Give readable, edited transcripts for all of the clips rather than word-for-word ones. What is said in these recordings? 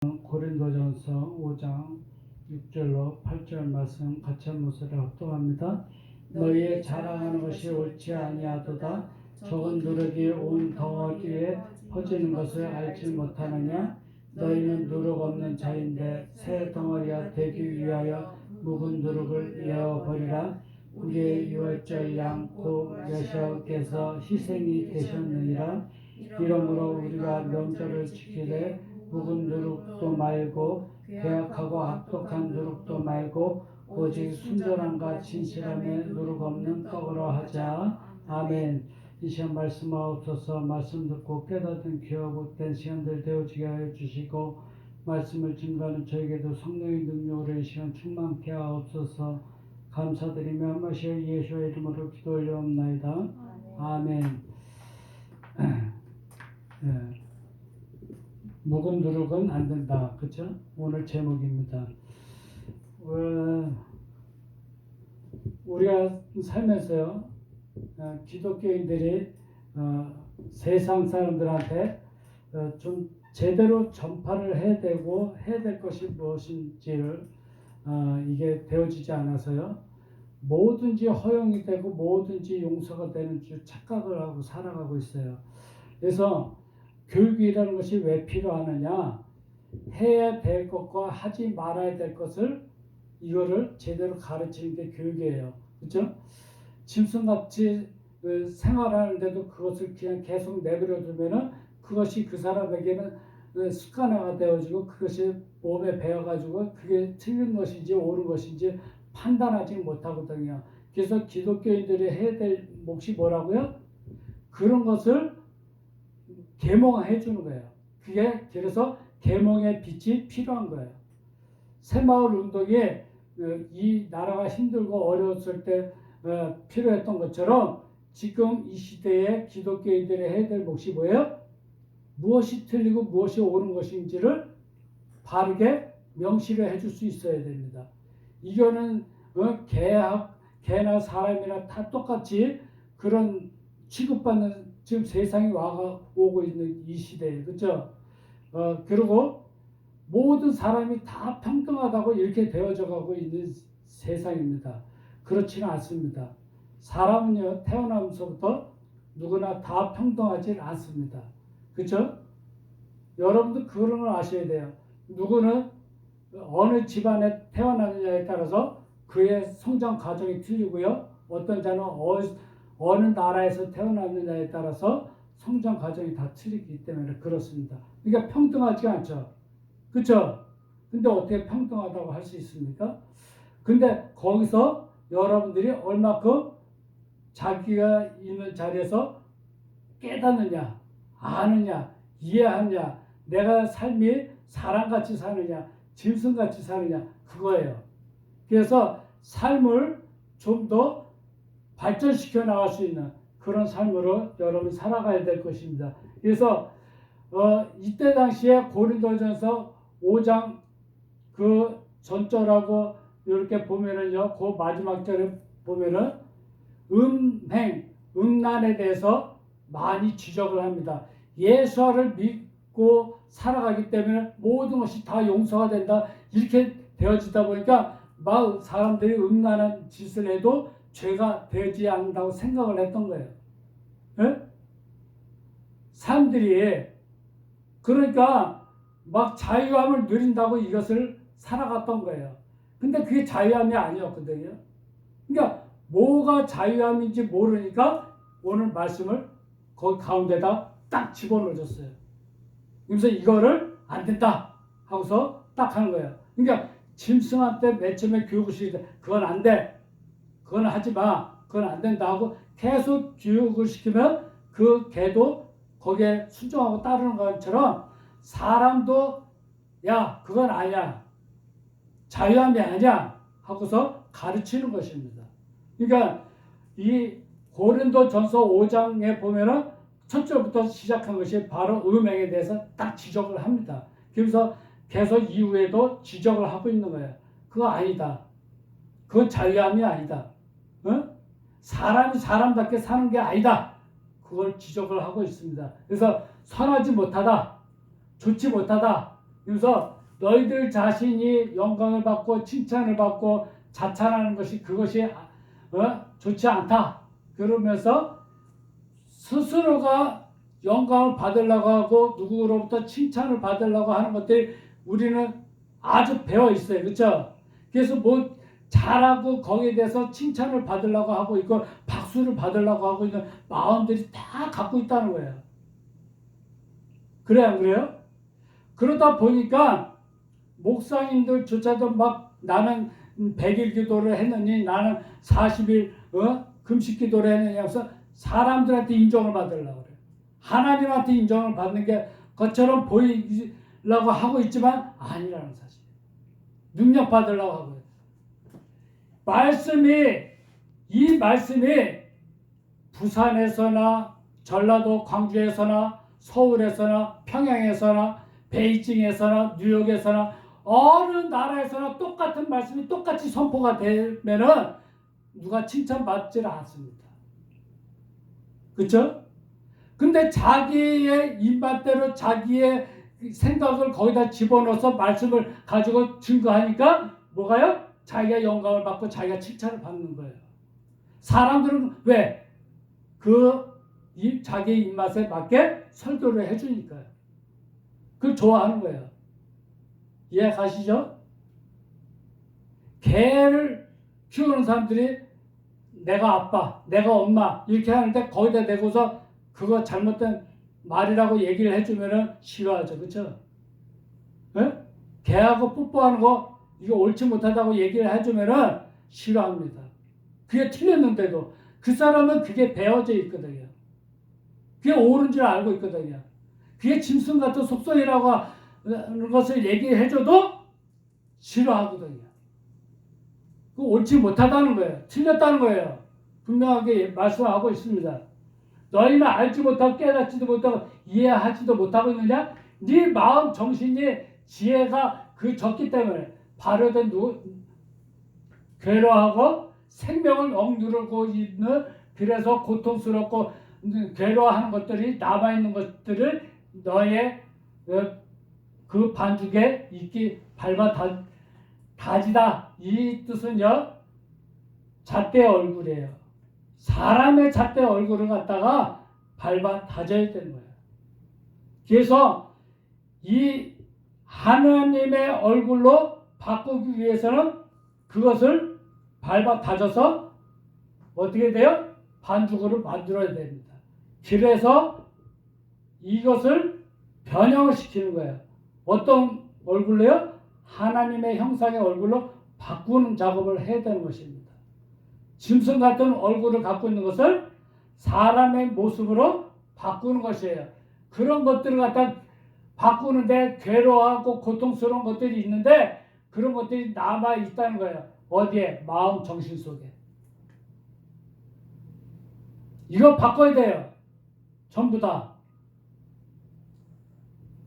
고린도전서 5장 6절로 8절 말씀 같이 한 목소리로 합독합니다. 너희의 자랑하는 것이 옳지 아니하도다. 적은 누룩이 온 덩어리에 퍼지는 것을 알지 못하느냐. 너희는 누룩 없는 자인데 새 덩어리가 되기 위하여 묵은 누룩을 내어버리라. 우리의 유월절 양 곧 메시아께서 희생이 되셨느니라. 이러므로 우리가 명절을 지키되 묵은 누룩도 말고 배약하고 악독한 누룩도 말고 오직 순전함과 진실함에 누룩 없는 떡으로 하자. 아멘. 이 시간 말씀하옵소서. 말씀 듣고 깨닫은 귀하고 복된 시간들 되어지게 하여 주시고 말씀을 증거하는 저에게도 성령의 능력으로 이 시간 충만케 하옵소서. 감사드리며 한 마시아 예수의 이름으로 기도 올려옵나이다. 아멘. 네. 묵은 누룩은 안 된다. 그쵸? 오늘 제목입니다. 우리가 살면서요, 기독교인들이 세상 사람들한테 좀 제대로 전파를 해야 되고 해야 될 것이 무엇인지를 이게 되어지지 않아서요, 뭐든지 허용이 되고 뭐든지 용서가 되는 줄 착각을 하고 살아가고 있어요. 그래서 교육이라는 것이 왜 필요하느냐? 해야 될 것과 하지 말아야 될 것을 이거를 제대로 가르치는 게 교육이에요. 그렇죠? 짐승같이 생활하는데도 그것을 그냥 계속 내버려 두면은 그것이 그 사람에게는 습관화가 되어지고 그것이 몸에 배어가지고 그게 틀린 것인지 옳은 것인지 판단하지 못하거든요. 그래서 기독교인들이 해야 될 몫이 뭐라고요? 그런 것을 계몽해 주는 거예요. 그게 그래서 계몽의 빛이 필요한 거예요. 새마을 운동이 이 나라가 힘들고 어려웠을 때 필요했던 것처럼 지금 이 시대에 기독교인들이 해야 될 몫이 뭐예요? 무엇이 틀리고 무엇이 옳은 것인지를 바르게 명시를 해줄 수 있어야 됩니다. 이거는 개나 사람이나 다 똑같이 그런 취급받는 지금 세상이 오고 있는 이 시대에, 그렇죠? 그리고 모든 사람이 다 평등하다고 이렇게 되어져 가고 있는 세상입니다. 그렇지는 않습니다. 사람은요, 태어나면서부터 누구나 다 평등하지 않습니다. 그렇죠? 여러분도 그런 걸 아셔야 돼요. 누구는 어느 집안에 태어나느냐에 따라서 그의 성장 과정이 틀리고요. 어떤 자는 어느 나라에서 태어났느냐에 따라서 성장 과정이 다 틀리기 때문에 그렇습니다. 그러니까 평등하지 않죠. 그렇죠? 근데 어떻게 평등하다고 할 수 있습니까? 근데 거기서 여러분들이 얼마큼 자기가 있는 자리에서 깨닫느냐, 아느냐, 이해하느냐, 내가 삶이 사람같이 사느냐, 짐승같이 사느냐, 그거예요. 그래서 삶을 좀 더 발전시켜 나갈 수 있는 그런 삶으로 여러분이 살아가야 될 것입니다. 그래서 이때 당시에 고린도전서 5장 그 전절하고 이렇게 보면은요, 그 마지막 절에 보면은 음란에 대해서 많이 지적을 합니다. 예수를 믿고 살아가기 때문에 모든 것이 다 용서가 된다, 이렇게 되어지다 보니까 막 사람들이 음란한 짓을 해도 죄가 되지 않는다고 생각을 했던 거예요. 예? 사람들이 그러니까 막 자유함을 누린다고 이것을 살아갔던 거예요. 근데 그게 자유함이 아니었거든요. 그러니까 뭐가 자유함인지 모르니까 오늘 말씀을 거기 가운데다 딱 집어넣어줬어요. 그래서 이거를 안 된다 하고서 딱 하는 거예요. 그러니까 짐승한테 맨 처음에 교육을 시키는데 그건 안 돼, 그건 하지 마, 그건 안 된다 하고 계속 교육을 시키면 그 개도 거기에 순종하고 따르는 것처럼 사람도 야, 그건 아니야, 자유함이 아니야 하고서 가르치는 것입니다. 그러니까 이 고린도전서 5장에 보면은 첫 절부터 시작한 것이 바로 음행에 대해서 딱 지적을 합니다. 그래서 계속 이후에도 지적을 하고 있는 거예요. 그거 아니다, 그건 자유함이 아니다, 사람이 사람답게 사는 게 아니다, 그걸 지적을 하고 있습니다. 그래서 선하지 못하다, 좋지 못하다, 그래서 너희들 자신이 영광을 받고 칭찬을 받고 자찬하는 것이 그것이 좋지 않다. 그러면서 스스로가 영광을 받으려고 하고 누구로부터 칭찬을 받으려고 하는 것들이 우리는 아주 배어 있어요. 그렇죠? 그래서 뭐 잘하고 거기에 대해서 칭찬을 받으려고 하고 있고 박수를 받으려고 하고 있는 마음들이 다 갖고 있다는 거예요. 그래요, 안 그래요? 그러다 보니까 목사님들조차도 막 나는 100일 기도를 했느니 나는 40일 금식 기도를 했느니 해서 사람들한테 인정을 받으려고 그래요. 하나님한테 인정을 받는 게 것처럼 보이려고 하고 있지만 아니라는 사실. 능력 받으려고 하고 있어요. 이 말씀이 부산에서나 전라도 광주에서나 서울에서나 평양에서나 베이징에서나 뉴욕에서나 어느 나라에서나 똑같은 말씀이 똑같이 선포가 되면은 누가 칭찬받지를 않습니다. 그렇죠? 근데 자기의 입맛대로 자기의 생각을 거기다 집어넣어서 말씀을 가지고 증거하니까 뭐가요? 자기가 영광을 받고 자기가 칭찬을 받는 거예요. 사람들은 왜? 자기 입맛에 맞게 설교를 해주니까요. 그걸 좋아하는 거예요. 이해 가시죠? 개를 키우는 사람들이 내가 아빠, 내가 엄마 이렇게 하는데 거기다 대고서 그거 잘못된 말이라고 얘기를 해주면은 싫어하죠. 그렇죠? 네? 개하고 뽀뽀하는 거 이거 옳지 못하다고 얘기를 해주면은 싫어합니다. 그게 틀렸는데도 그 사람은 그게 배어져 있거든요. 그게 옳은 줄 알고 있거든요. 그게 짐승 같은 속성이라고 하는 것을 얘기해줘도 싫어하거든요. 그 옳지 못하다는 거예요. 틀렸다는 거예요. 분명하게 말씀하고 있습니다. 너희는 알지 못하고 깨닫지도 못하고 이해하지도 못하고 있느냐? 네 마음 정신이 지혜가 그 적기 때문에 발효된 괴로워하고 생명을 억누르고 있는 그래서 고통스럽고 괴로워하는 것들이 남아있는 것들을 너의 그 반죽에 있기 밟아 다지다. 이 뜻은요 잣대 얼굴이에요. 사람의 잣대 얼굴을 갖다가 밟아 다져야 되는 거예요. 그래서 이 하나님의 얼굴로 바꾸기 위해서는 그것을 밟아 다져서 어떻게 돼요? 반죽으로 만들어야 됩니다. 그래서 이것을 변형을 시키는 거예요. 어떤 얼굴로요? 하나님의 형상의 얼굴로 바꾸는 작업을 해야 되는 것입니다. 짐승 같은 얼굴을 갖고 있는 것을 사람의 모습으로 바꾸는 것이에요. 그런 것들을 갖다 바꾸는데 괴로워하고 고통스러운 것들이 있는데 그런 것들이 남아 있다는 거예요. 어디에? 마음 정신 속에. 이거 바꿔야 돼요. 전부 다.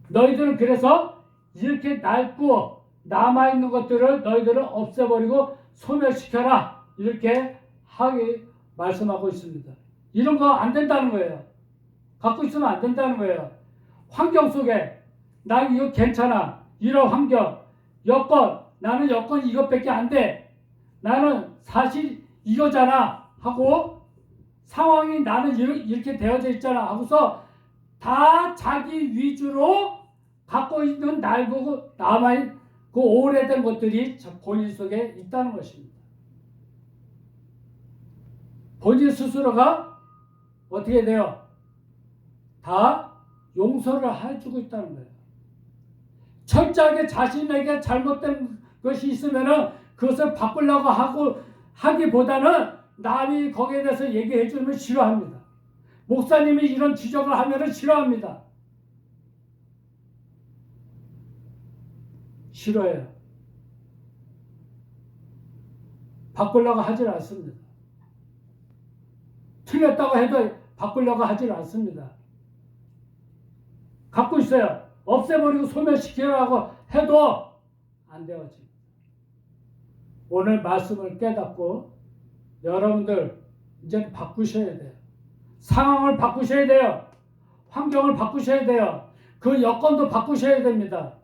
너희들은 그래서 이렇게 낡고 남아있는 것들을 너희들은 없애버리고 소멸시켜라. 이렇게 하게 말씀하고 있습니다. 이런 거 안 된다는 거예요. 갖고 있으면 안 된다는 거예요. 환경 속에 나 이거 괜찮아. 이런 환경, 여건, 나는 여건 이것밖에 안 돼. 나는 사실 이거잖아 하고 상황이 나는 이렇게 되어져 있잖아 하고서 다 자기 위주로 갖고 있는 낡고 남아있는 그 오래된 것들이 본인 속에 있다는 것입니다. 본인 스스로가 어떻게 돼요? 다 용서를 해주고 있다는 거예요. 철저하게 자신에게 잘못된 것이 있으면은 그것을 바꾸려고 하기보다는 남이 거기에 대해서 얘기해 주면 싫어합니다. 목사님이 이런 지적을 하면은 싫어합니다. 싫어해요. 바꾸려고 하질 않습니다. 틀렸다고 해도 바꾸려고 하질 않습니다. 갖고 있어요. 없애버리고 소멸시키려고 해도 안 되어집니다. 오늘 말씀을 깨닫고 여러분들 이제 바꾸셔야 돼요. 상황을 바꾸셔야 돼요. 환경을 바꾸셔야 돼요. 그 여건도 바꾸셔야 됩니다.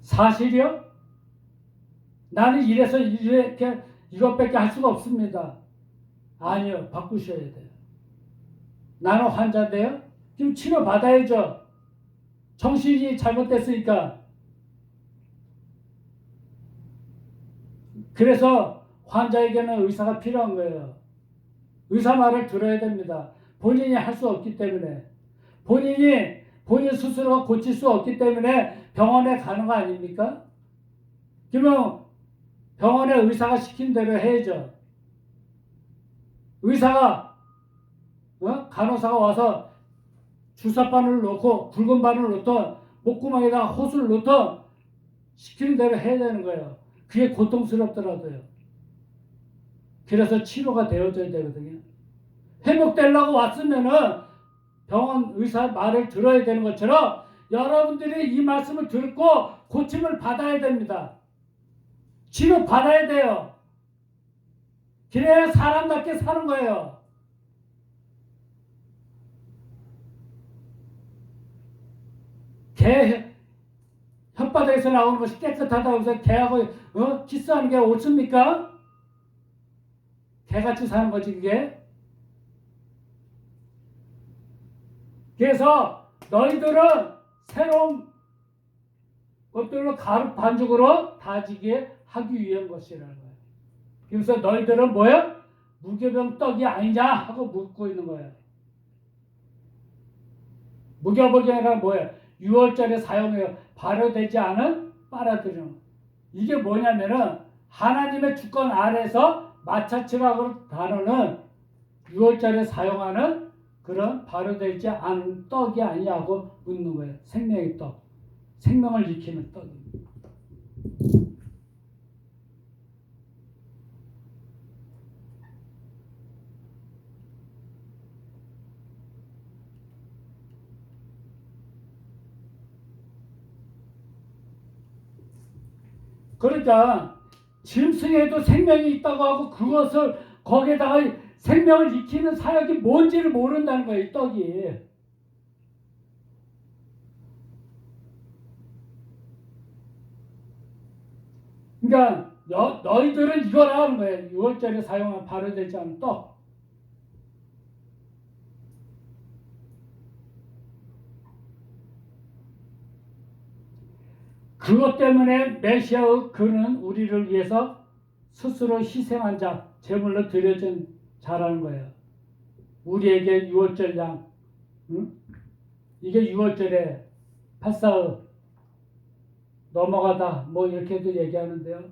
사실이요? 나는 이래서 이렇게 이것밖에 할 수가 없습니다. 아니요, 바꾸셔야 돼요. 나는 환자인데요. 지금 치료 받아야죠. 정신이 잘못됐으니까. 그래서 환자에게는 의사가 필요한 거예요. 의사 말을 들어야 됩니다. 본인이 할 수 없기 때문에. 본인 스스로 고칠 수 없기 때문에 병원에 가는 거 아닙니까? 그러면 병원에 의사가 시킨 대로 해야죠. 의사가 간호사가 와서 주사바늘 놓고 굵은 바늘 놓던 목구멍에다가 호수를 놓던 시키는 대로 해야 되는 거예요. 그게 고통스럽더라도요. 그래서 치료가 되어져야 되거든요. 회복되려고 왔으면은 병원 의사 말을 들어야 되는 것처럼 여러분들이 이 말씀을 듣고 고침을 받아야 됩니다. 치료 받아야 돼요. 그래야 사람답게 사는 거예요. 개 혓바닥에서 나오는 것이 깨끗하다고 해서 개하고 키스하는 게 옳습니까? 개같이 사는 거지 그게. 그래서 너희들은 새로운 것들로 가루 반죽으로 다지게 하기 위한 것이라는 거예요. 그래서 너희들은 뭐야? 무교병 떡이 아니냐 하고 묻고 있는 거예요. 무교병이라 뭐예요? 6월절에 사용해요. 발효되지 않은 빨아들이는. 이게 뭐냐면은 하나님의 주권 아래서 마차치라고 단어는 6월절에 사용하는 그런 발효되지 않은 떡이 아니냐고 묻는 거예요. 생명의 떡. 생명을 일으키는 떡입니다. 그러니까 짐승에도 생명이 있다고 하고 그것을 거기에다가 생명을 익히는 사역이 뭔지를 모른다는 거예요. 이 떡이. 그러니까 너희들은 이거라 하는 거예요. 6월절에 사용한 발효되지 않은 떡. 그것 때문에 메시아의 그는 우리를 위해서 스스로 희생한 자, 제물로 드려진 자라는 거예요. 우리에게 6월절 양. 응? 이게 6월절에 파사의 넘어가다 뭐 이렇게도 얘기하는데요.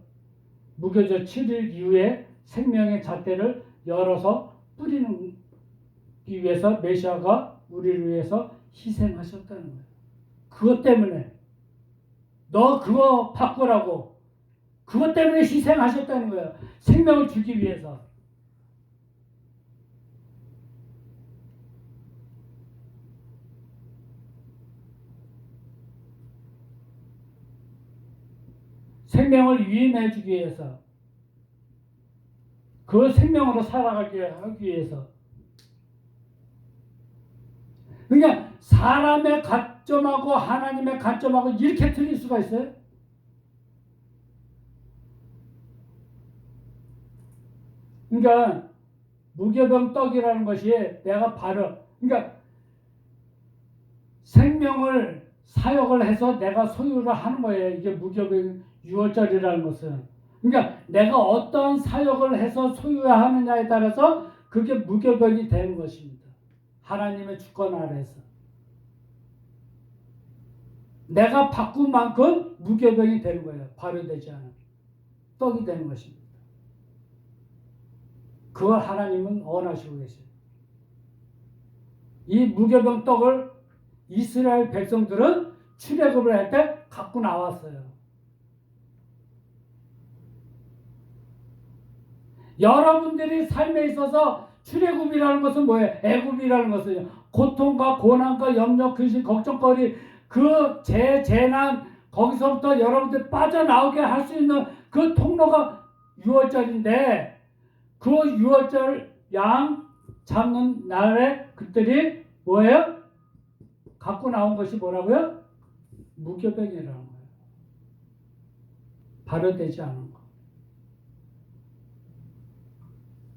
무교절 7일 이후에 생명의 잣대를 열어서 뿌리는 위해서 메시아가 우리를 위해서 희생하셨다는 거예요. 그것 때문에 너 그거 바꾸라고 그것 때문에 희생하셨다는 거예요. 생명을 주기 위해서. 생명을 위임해 주기 위해서. 그 생명으로 살아가게 하기 위해서. 그러니까 사람의 관점하고 하나님의 관점하고 이렇게 틀릴 수가 있어요? 그러니까 무교병 떡이라는 것이 내가 바로 그러니까 생명을 사역을 해서 내가 소유를 하는 거예요. 이게 무교병 6월절이라는 것은. 그러니까 내가 어떤 사역을 해서 소유하느냐에 따라서 그게 무교병이 되는 것입니다. 하나님의 주권 아래에서. 내가 바꾼 만큼 무교병이 되는 거예요. 발효되지 않은 떡이 되는 것입니다. 그걸 하나님은 원하시고 계세요. 이 무교병 떡을 이스라엘 백성들은 출애굽을 할 때 갖고 나왔어요. 여러분들이 삶에 있어서 출애굽이라는 것은 뭐예요? 애굽이라는 것은 고통과 고난과 염려, 근심, 걱정거리 그 재난 거기서부터 여러분들 빠져나오게 할 수 있는 그 통로가 6월절인데 그 6월절 양 잡는 날에 그들이 뭐예요? 갖고 나온 것이 뭐라고요? 무교병이라는 거예요. 발효되지 않은 거.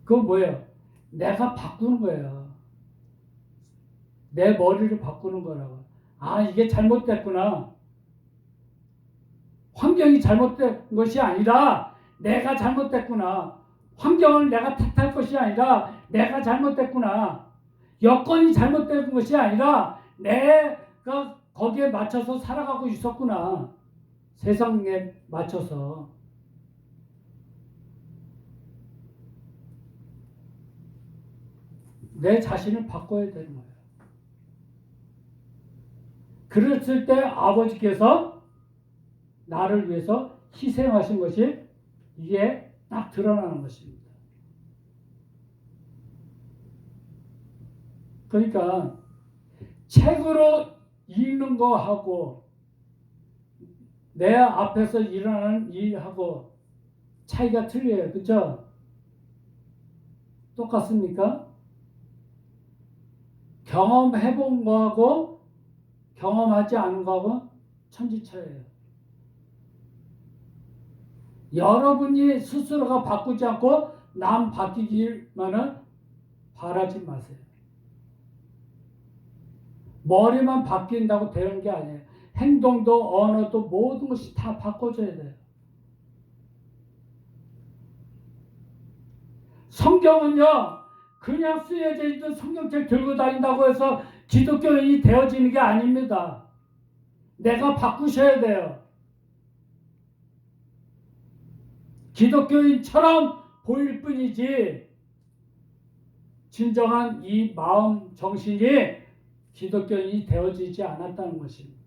그건 뭐예요? 내가 바꾸는 거예요. 내 머리를 바꾸는 거라고. 아, 이게 잘못됐구나. 환경이 잘못된 것이 아니라 내가 잘못됐구나. 환경을 내가 탓할 것이 아니라 내가 잘못됐구나. 여건이 잘못된 것이 아니라 내가 거기에 맞춰서 살아가고 있었구나. 세상에 맞춰서. 내 자신을 바꿔야 되는 거예요. 그랬을 때 아버지께서 나를 위해서 희생하신 것이 이게 딱 드러나는 것입니다. 그러니까 책으로 읽는 거하고 내 앞에서 일어나는 일하고 차이가 틀려요. 그렇죠? 똑같습니까? 경험해 본 거하고 경험하지 않은 거하고 천지차이예요. 여러분이 스스로가 바꾸지 않고 남 바뀌기만은 바라지 마세요. 머리만 바뀐다고 되는 게 아니에요. 행동도 언어도 모든 것이 다 바꿔줘야 돼요. 성경은요, 그냥 쓰여져 있던 성경책 들고 다닌다고 해서 기독교인이 되어지는 게 아닙니다. 내가 바꾸셔야 돼요. 기독교인처럼 보일 뿐이지 진정한 이 마음 정신이 기독교인이 되어지지 않았다는 것입니다.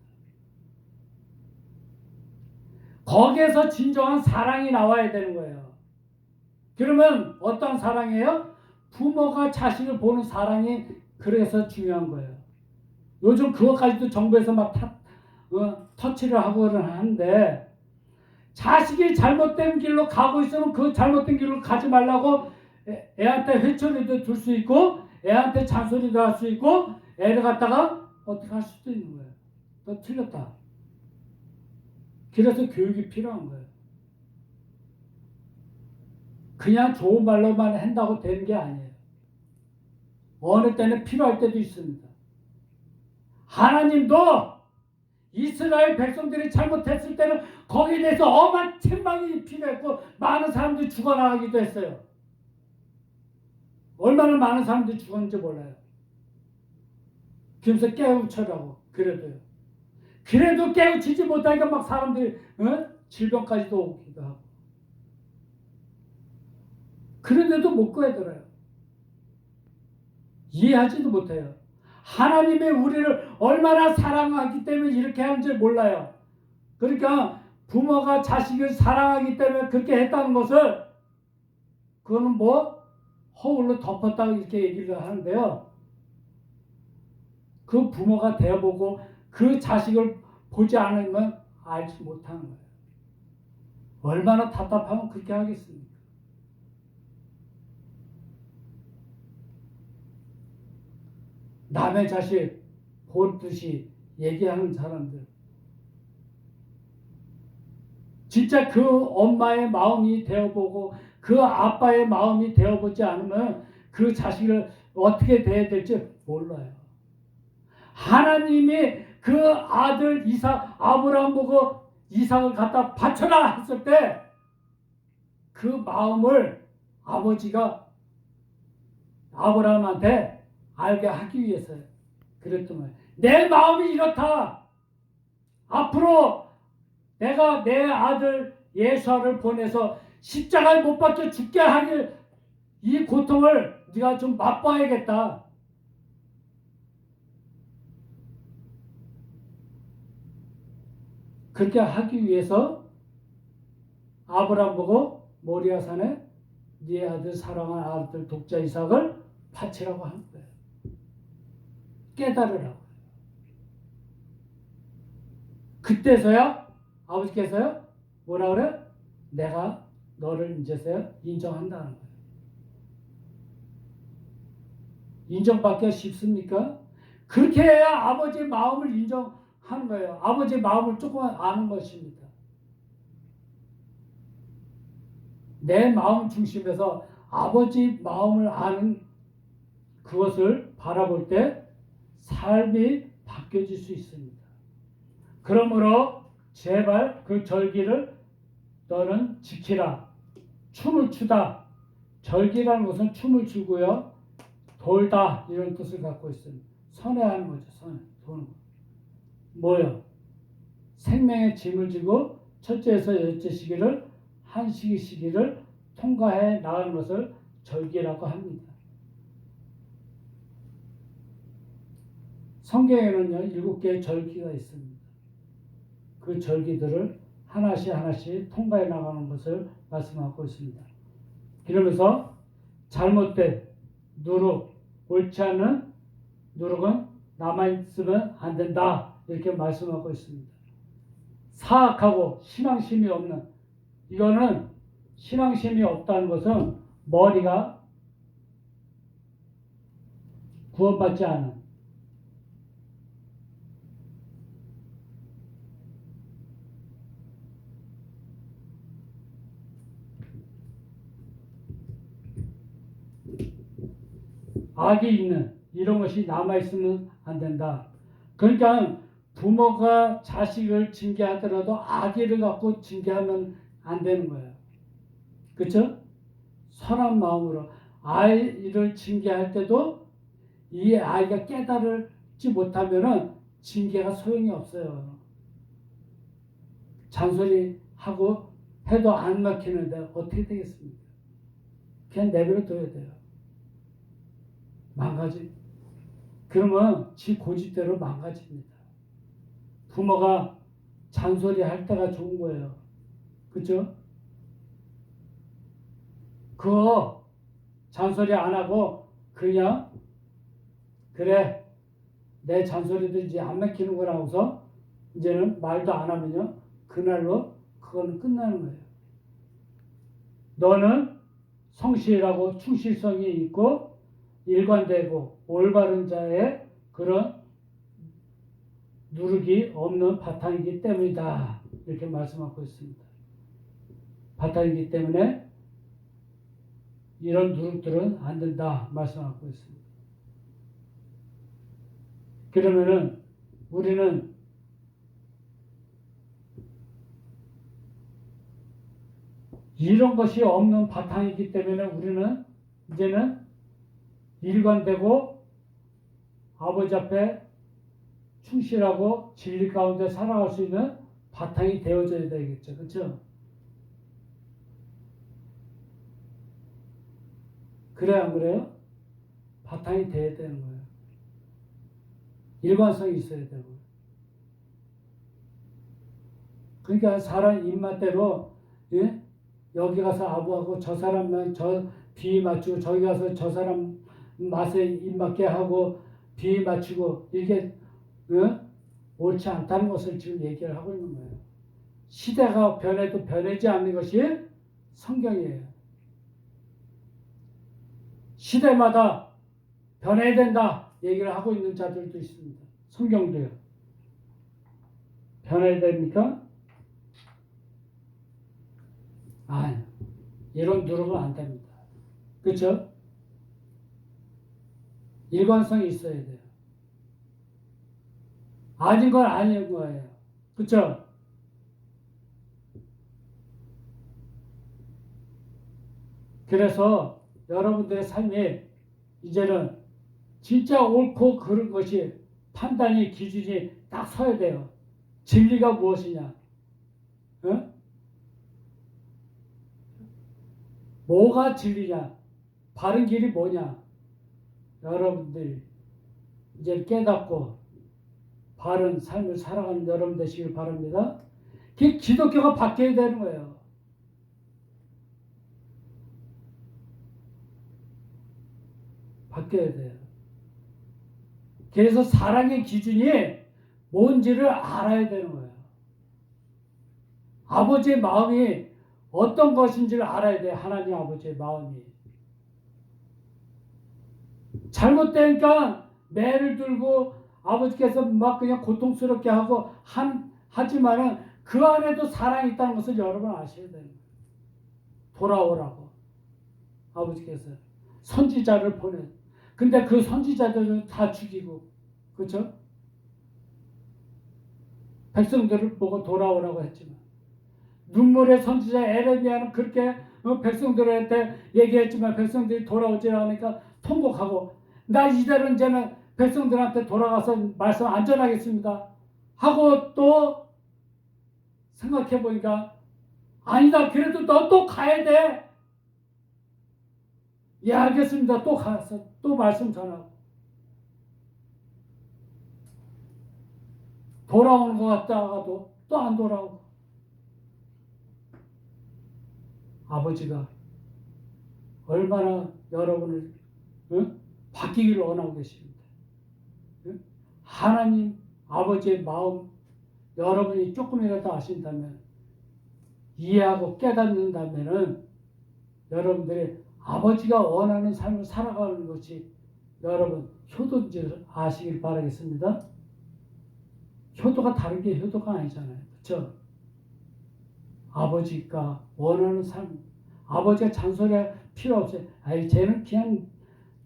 거기에서 진정한 사랑이 나와야 되는 거예요. 그러면 어떤 사랑이에요? 부모가 자식을 보는 사랑이 그래서 중요한 거예요. 요즘 그것까지도 정부에서 막 터치를 하고는 하는데 자식이 잘못된 길로 가고 있으면 그 잘못된 길로 가지 말라고 애한테 회초리도 줄 수 있고 애한테 잔소리도 할 수 있고 애를 갖다가 어떻게 할 수도 있는 거예요. 너 틀렸다. 그래서 교육이 필요한 거예요. 그냥 좋은 말로만 한다고 되는 게 아니에요. 어느 때는 필요할 때도 있습니다. 하나님도 이스라엘 백성들이 잘못했을 때는 거기에 대해서 엄한 책망이 필요했고 많은 사람들이 죽어나가기도 했어요. 얼마나 많은 사람들이 죽었는지 몰라요. 그러면서 깨우쳐라고 그래도요. 그래도 깨우치지 못하니까 막 사람들이 질병까지도 오기도 하고 그런데도 못 구해들어요. 이해하지도 못해요. 하나님이 우리를 얼마나 사랑하기 때문에 이렇게 하는지 몰라요. 그러니까 부모가 자식을 사랑하기 때문에 그렇게 했다는 것을 그거는 뭐 허울로 덮었다고 이렇게 얘기를 하는데요. 그 부모가 되어보고 그 자식을 보지 않으면 알지 못하는 거예요. 얼마나 답답하면 그렇게 하겠습니까? 남의 자식 보듯이 얘기하는 사람들. 진짜 그 엄마의 마음이 되어보고 그 아빠의 마음이 되어보지 않으면 그 자식을 어떻게 대해야 될지 몰라요. 하나님이 그 아들 이삭 아브라함 보고 이삭을 갖다 바쳐라 했을 때 그 마음을 아버지가 아브라함한테 알게 하기 위해서요. 그랬던 거예요. 내 마음이 이렇다. 앞으로 내가 내 아들 예수아를 보내서 십자가에 못 박혀 죽게 하길 이 고통을 네가 좀 맛봐야겠다. 그렇게 하기 위해서 아브라함 보고 모리아산에 네 아들 사랑하는 아들 독자 이삭을 바치라고 하는 거예요. 깨달으라고. 그때서야 아버지께서요 뭐라 그래? 내가 너를 이제서야 인정한다는 거예요. 인정받기가 쉽습니까? 그렇게 해야 아버지의 마음을 인정하는 거예요. 아버지의 마음을 조금 아는 것입니다. 내 마음 중심에서 아버지 마음을 아는 그것을 바라볼 때 삶이 바뀌어질 수 있습니다. 그러므로 제발 그 절기를 너는 지키라. 춤을 추다. 절기라는 것은 춤을 추고요. 돌다 이런 뜻을 갖고 있습니다. 선회하는 거죠. 선회. 도는 거. 뭐요? 생명의 짐을 지고 첫째에서 열째 시기를 한 시기를 통과해 나가는 것을 절기라고 합니다. 성경에는요 7개의 절기가 있습니다. 그 절기들을 하나씩 통과해 나가는 것을 말씀하고 있습니다. 그러면서 잘못된 누룩, 옳지 않은 누룩은 남아있으면 안 된다 이렇게 말씀하고 있습니다. 사악하고 신앙심이 없는, 이거는 신앙심이 없다는 것은 머리가 구원받지 않은, 악이 있는 이런 것이 남아있으면 안 된다. 그러니까 부모가 자식을 징계하더라도 악의를 갖고 징계하면 안 되는 거예요. 그렇죠? 선한 마음으로 아이를 징계할 때도 이 아이가 깨달지 못하면은 징계가 소용이 없어요. 잔소리하고 해도 안 막히는데 어떻게 되겠습니까? 그냥 내버려 둬야 돼요. 그러면 지 고집대로 망가집니다. 부모가 잔소리할 때가 좋은 거예요. 그죠? 그거 잔소리 안 하고 그냥 그래 내 잔소리도 이제 안 막히는구나 하고서 이제는 말도 안 하면요 그날로 그거는 끝나는 거예요. 너는 성실하고 충실성이 있고 일관되고 올바른 자의 그런 누룩이 없는 바탕이기 때문이다. 이렇게 말씀하고 있습니다. 바탕이기 때문에 이런 누룩들은 안 된다. 말씀하고 있습니다. 그러면은 우리는 이런 것이 없는 바탕이기 때문에 우리는 이제는 일관되고 아버지 앞에 충실하고 진리 가운데 살아갈 수 있는 바탕이 되어져야 되겠죠. 그렇죠? 그래야 안 그래요? 바탕이 돼야 되는 거예요. 일관성이 있어야 되고. 그러니까 사람 입맛대로 예? 여기 가서 아부하고 저 사람만 저 비 맞추고 저기 가서 저 사람 맛에 입맞게 하고 비 맞추고 이게 옳지 않다는 것을 지금 얘기를 하고 있는 거예요. 시대가 변해도 변하지 않는 것이 성경이에요. 시대마다 변해야 된다 얘기를 하고 있는 자들도 있습니다. 성경도요. 변해야 됩니까? 아니, 이런 누룩은 안 됩니다. 그렇죠? 일관성이 있어야 돼요. 아닌 건 아닌 거예요. 그렇죠? 그래서 여러분들의 삶이 이제는 진짜 옳고 그른 것이 판단이 기준이 딱 서야 돼요. 진리가 무엇이냐? 어? 뭐가 진리냐? 바른 길이 뭐냐? 여러분들 이제 깨닫고 바른 삶을 살아가는 여러분 되시길 바랍니다. 기독교가 바뀌어야 되는 거예요. 바뀌어야 돼요. 그래서 사랑의 기준이 뭔지를 알아야 되는 거예요. 아버지의 마음이 어떤 것인지를 알아야 돼요. 하나님 아버지의 마음이. 잘못되니까 매를 들고 아버지께서 막 그냥 고통스럽게 하고 하지만은 그 안에도 사랑이 있다는 것을 여러분 아셔야 돼요. 돌아오라고 아버지께서 선지자를 보내. 근데 그 선지자들은 다 죽이고, 그렇죠? 백성들을 보고 돌아오라고 했지만 눈물의 선지자 에레미야는 그렇게 백성들한테 얘기했지만 백성들이 돌아오지 않으니까 통곡하고, 나 이대로 이제는 백성들한테 돌아가서 말씀 안 전하겠습니다 하고 또 생각해 보니까 아니다, 그래도 너 또 가야 돼. 예, 알겠습니다. 또 가서 또 말씀 전하고 돌아오는 것 같다가도 또 안 돌아오고. 아버지가 얼마나 여러분을 바뀌기를 원하고 계십니다. 하나님 아버지의 마음 여러분이 조금이라도 아신다면, 이해하고 깨닫는다면은 여러분들이 아버지가 원하는 삶을 살아가는 것이 여러분 효도인지 아시길 바라겠습니다. 효도가 다른 게 효도가 아니잖아요. 그렇죠? 아버지가 원하는 삶, 아버지가 잔소리할 필요 없어요. 아이, 쟤는 그냥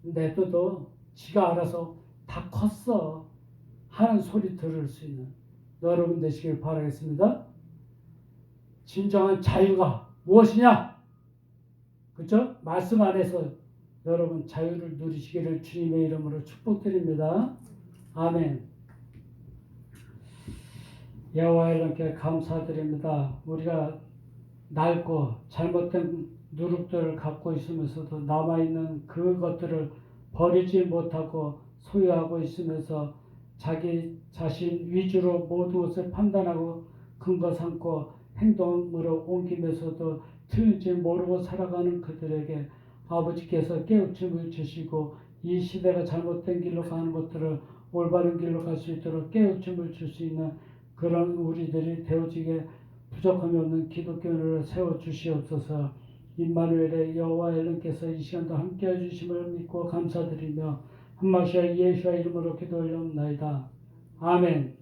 냅둬도 지가 알아서 다 컸어 하는 소리 들을 수 있는 여러분 되시길 바라겠습니다. 진정한 자유가 무엇이냐? 그렇죠? 말씀 안에서 여러분 자유를 누리시기를 주님의 이름으로 축복드립니다. 아멘. 여호와의 이름께 감사드립니다. 우리가 낡고 잘못된 누룩들을 갖고 있으면서도 남아있는 그것들을 버리지 못하고 소유하고 있으면서 자기 자신 위주로 모든 것을 판단하고 근거 삼고 행동으로 옮기면서도 틀린지 모르고 살아가는 그들에게 아버지께서 깨우침을 주시고 이 시대가 잘못된 길로 가는 것들을 올바른 길로 갈 수 있도록 깨우침을 줄 수 있는 그런 우리들이 되어지게 부족함이 없는 기독교를 세워주시옵소서. 임마누엘의 여호와 엘른께서 이 시간도 함께해 주심을 믿고 감사드리며 한마시아 예수의 이름으로 기도 올려옵나이다. 아멘.